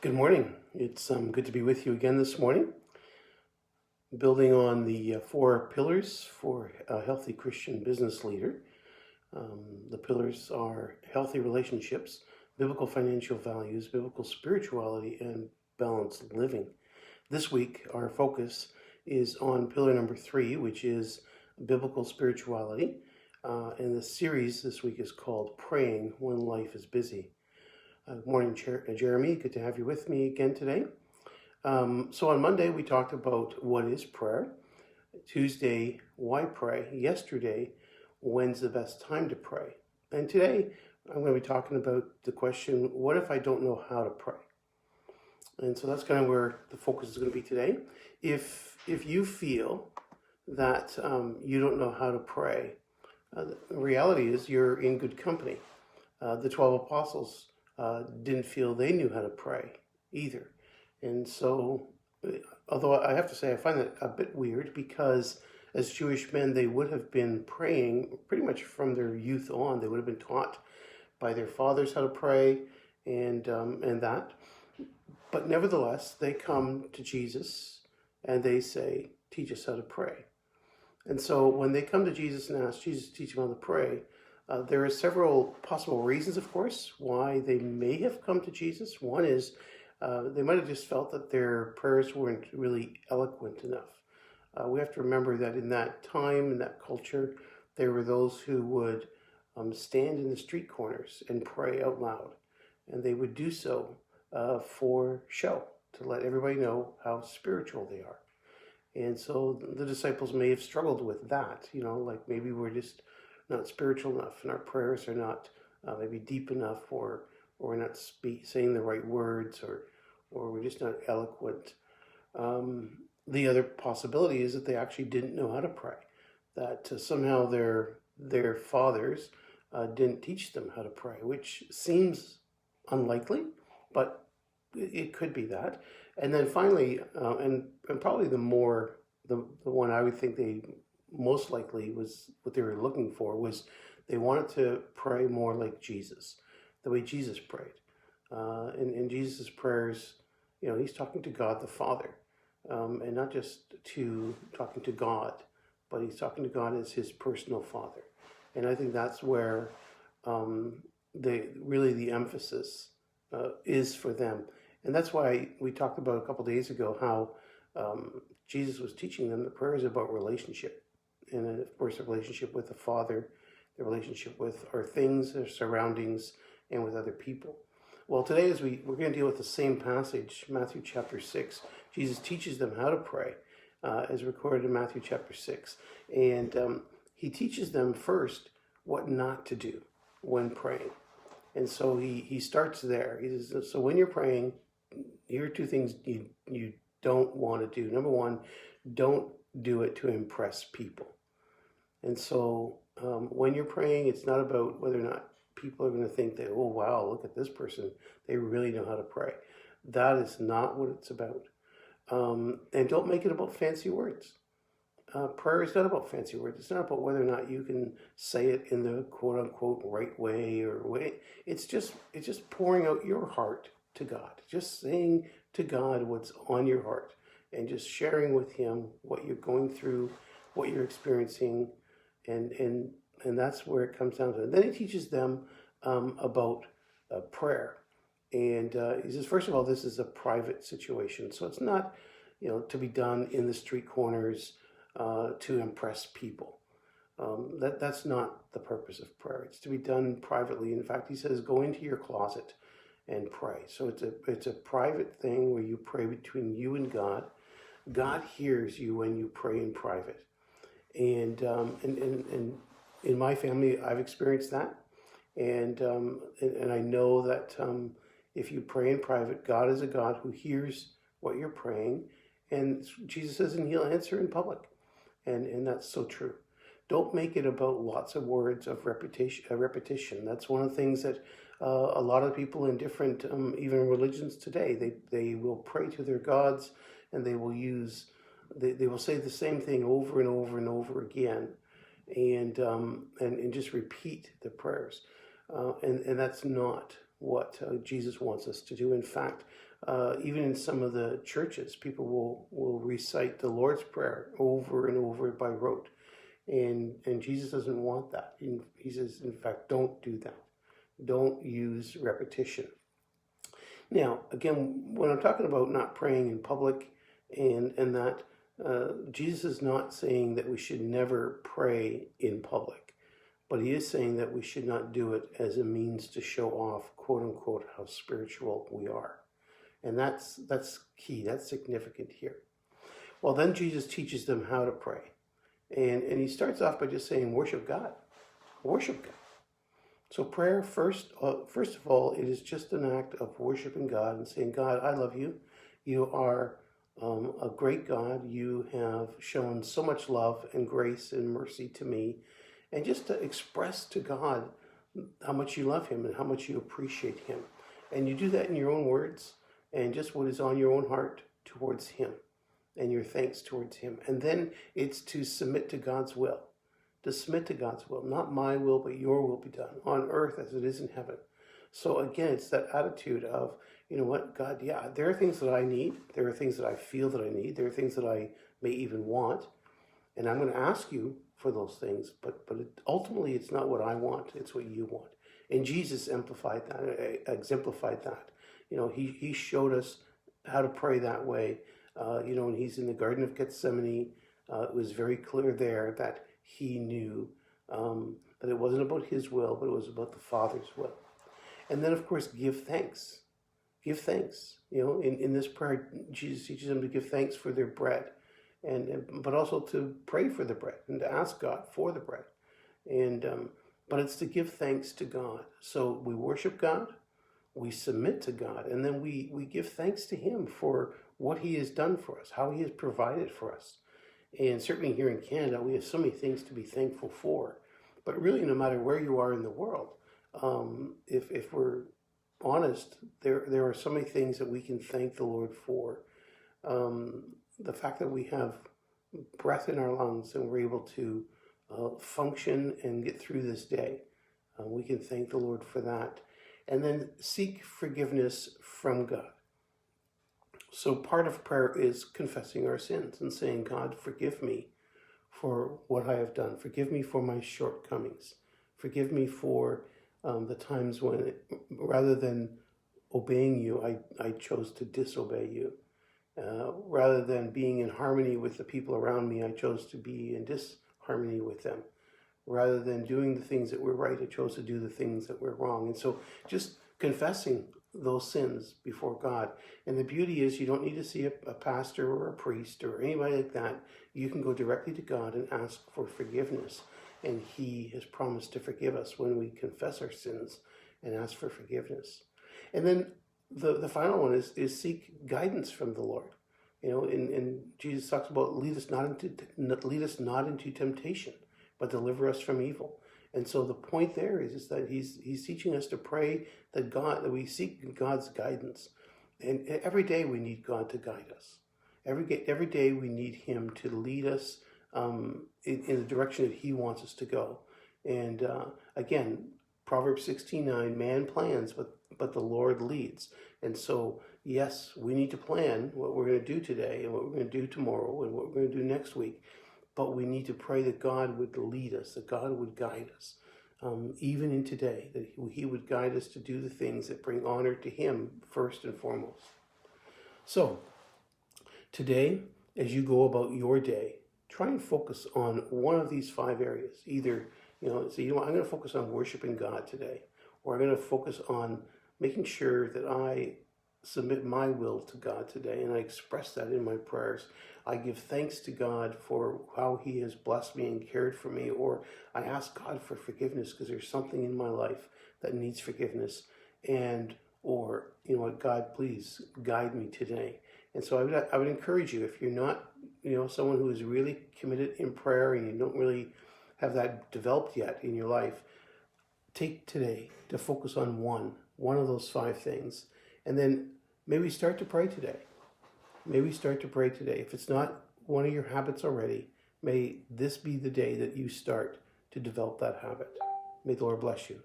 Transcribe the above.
Good morning. It's good to be with you again this morning. Building on the four pillars for a healthy Christian business leader. The pillars are healthy relationships, biblical financial values, biblical spirituality, and balanced living. This week, our focus is on pillar number 3, which is biblical spirituality. And the series this week is called Praying When Life is Busy. Good morning, Jeremy. Good to have you with me again today. So on Monday, we talked about what is prayer. Tuesday, why pray. Yesterday, when's the best time to pray. And today, I'm going to be talking about the question, what if I don't know how to pray? And so that's kind of where the focus is going to be today. If you feel that you don't know how to pray, the reality is you're in good company. The 12 apostles didn't feel they knew how to pray either. And so, although I have to say I find that a bit weird, because as Jewish men, they would have been praying pretty much from their youth on. They would have been taught by their fathers how to pray and that. But nevertheless, they come to Jesus and they say, teach us how to pray. And so when they come to Jesus and ask Jesus to teach them how to pray, there are several possible reasons, of course, why they may have come to Jesus. One is they might have just felt that their prayers weren't really eloquent enough. We have to remember that in that time, in that culture, there were those who would stand in the street corners and pray out loud. And they would do so for show, to let everybody know how spiritual they are. And so the disciples may have struggled with that, like maybe we're just not spiritual enough, and our prayers are not maybe deep enough, or we're not saying the right words, or we're just not eloquent. The other possibility is that they actually didn't know how to pray, that somehow their fathers didn't teach them how to pray, which seems unlikely, but it could be that. And then finally, and probably the one I would think they most likely was what they were looking for, was they wanted to pray more like Jesus, the way Jesus prayed. In Jesus' prayers, he's talking to God the Father, and not just talking to God, but he's talking to God as his personal Father. And I think that's where the emphasis is for them. And that's why we talked about a couple days ago how Jesus was teaching them that prayer is about relationship. And of course, the relationship with the Father, the relationship with our things, our surroundings, and with other people. Well, today we're going to deal with the same passage, Matthew chapter 6. Jesus teaches them how to pray, as recorded in Matthew chapter 6. And he teaches them first what not to do when praying. And so he starts there. He says, so when you're praying, here are two things you don't want to do. Number one, don't do it to impress people. And so when you're praying, it's not about whether or not people are going to think that, oh, wow, look at this person. They really know how to pray. That is not what it's about. And don't make it about fancy words. Prayer is not about fancy words. It's not about whether or not you can say it in the quote unquote right way or way. It's just pouring out your heart to God. Just saying to God what's on your heart, and just sharing with him what you're going through, what you're experiencing, and that's where it comes down to. And then he teaches them about prayer. And he says, first of all, this is a private situation. So it's not, to be done in the street corners to impress people. That's not the purpose of prayer. It's to be done privately. In fact, he says, go into your closet and pray. So it's a private thing where you pray between you and God. God hears you when you pray in private. And in my family, I've experienced that. And I know that if you pray in private, God is a God who hears what you're praying. And Jesus says, and he'll answer in public. And that's so true. Don't make it about lots of words of repetition. That's one of the things that a lot of people in different, even religions today, they will pray to their gods, and they will say the same thing over and over and over again, and just repeat the prayers. And that's not what Jesus wants us to do. In fact, even in some of the churches, people will recite the Lord's Prayer over and over by rote. And Jesus doesn't want that. He says, in fact, don't do that. Don't use repetition. Now, again, when I'm talking about not praying in public and that, Jesus is not saying that we should never pray in public, but he is saying that we should not do it as a means to show off, quote unquote, how spiritual we are. And that's key, that's significant here. Well, then Jesus teaches them how to pray. And he starts off by just saying, worship God. Worship God. So prayer, first of all, it is just an act of worshiping God and saying, God, I love you. You are a great God. You have shown so much love and grace and mercy to me. And just to express to God how much you love him and how much you appreciate him. And you do that in your own words and just what is on your own heart towards him and your thanks towards him. And then it's to submit to God's will. To submit to God's will. Not my will, but your will be done on earth as it is in heaven. So again, it's that attitude of, you know what, God, yeah, there are things that I need. There are things that I feel that I need. There are things that I may even want. And I'm going to ask you for those things. But ultimately, it's not what I want. It's what you want. And Jesus exemplified that. You know, he showed us how to pray that way. You know, when he's in the Garden of Gethsemane, it was very clear there that he knew that it wasn't about his will, but it was about the Father's will. And then, of course, give thanks. Give thanks. You know, in this prayer, Jesus teaches them to give thanks for their bread, but also to pray for the bread and to ask God for the bread. And but it's to give thanks to God. So we worship God, we submit to God, and then we give thanks to him for what he has done for us, how he has provided for us. And certainly here in Canada, we have so many things to be thankful for. But really, no matter where you are in the world, if we're honest, there are so many things that we can thank the Lord for. The fact that we have breath in our lungs and we're able to function and get through this day, we can thank the Lord for that. And then seek forgiveness from God. So part of prayer is confessing our sins and saying, God, forgive me for what I have done. Forgive me for my shortcomings. Forgive me for the times when, rather than obeying you, I chose to disobey you. Rather than being in harmony with the people around me, I chose to be in disharmony with them. Rather than doing the things that were right, I chose to do the things that were wrong. And so just confessing those sins before God. And the beauty is you don't need to see a pastor or a priest or anybody like that. You can go directly to God and ask for forgiveness. And he has promised to forgive us when we confess our sins and ask for forgiveness. And then the final one is seek guidance from the Lord. You know, and Jesus talks about lead us not into temptation, but deliver us from evil. And so the point there is that he's teaching us to pray that we seek God's guidance. And every day we need God to guide us. Every day we need him to lead us in the direction that he wants us to go. And again, Proverbs 16:9, man plans, but the Lord leads. And so, yes, we need to plan what we're going to do today and what we're going to do tomorrow and what we're going to do next week. But we need to pray that God would lead us, that God would guide us, even in today, that he would guide us to do the things that bring honor to him first and foremost. So, today, as you go about your day, try and focus on one of these 5 areas. Either, say, I'm going to focus on worshiping God today, or I'm going to focus on making sure that I submit my will to God today, and I express that in my prayers. I give thanks to God for how he has blessed me and cared for me, or I ask God for forgiveness because there's something in my life that needs forgiveness, or you know what, God, please guide me today. And so I would encourage you, if you're not someone who is really committed in prayer and you don't really have that developed yet in your life, take today to focus on one of those 5 things, and then maybe start to pray today. If it's not one of your habits already, may this be the day that you start to develop that habit. May the Lord bless you.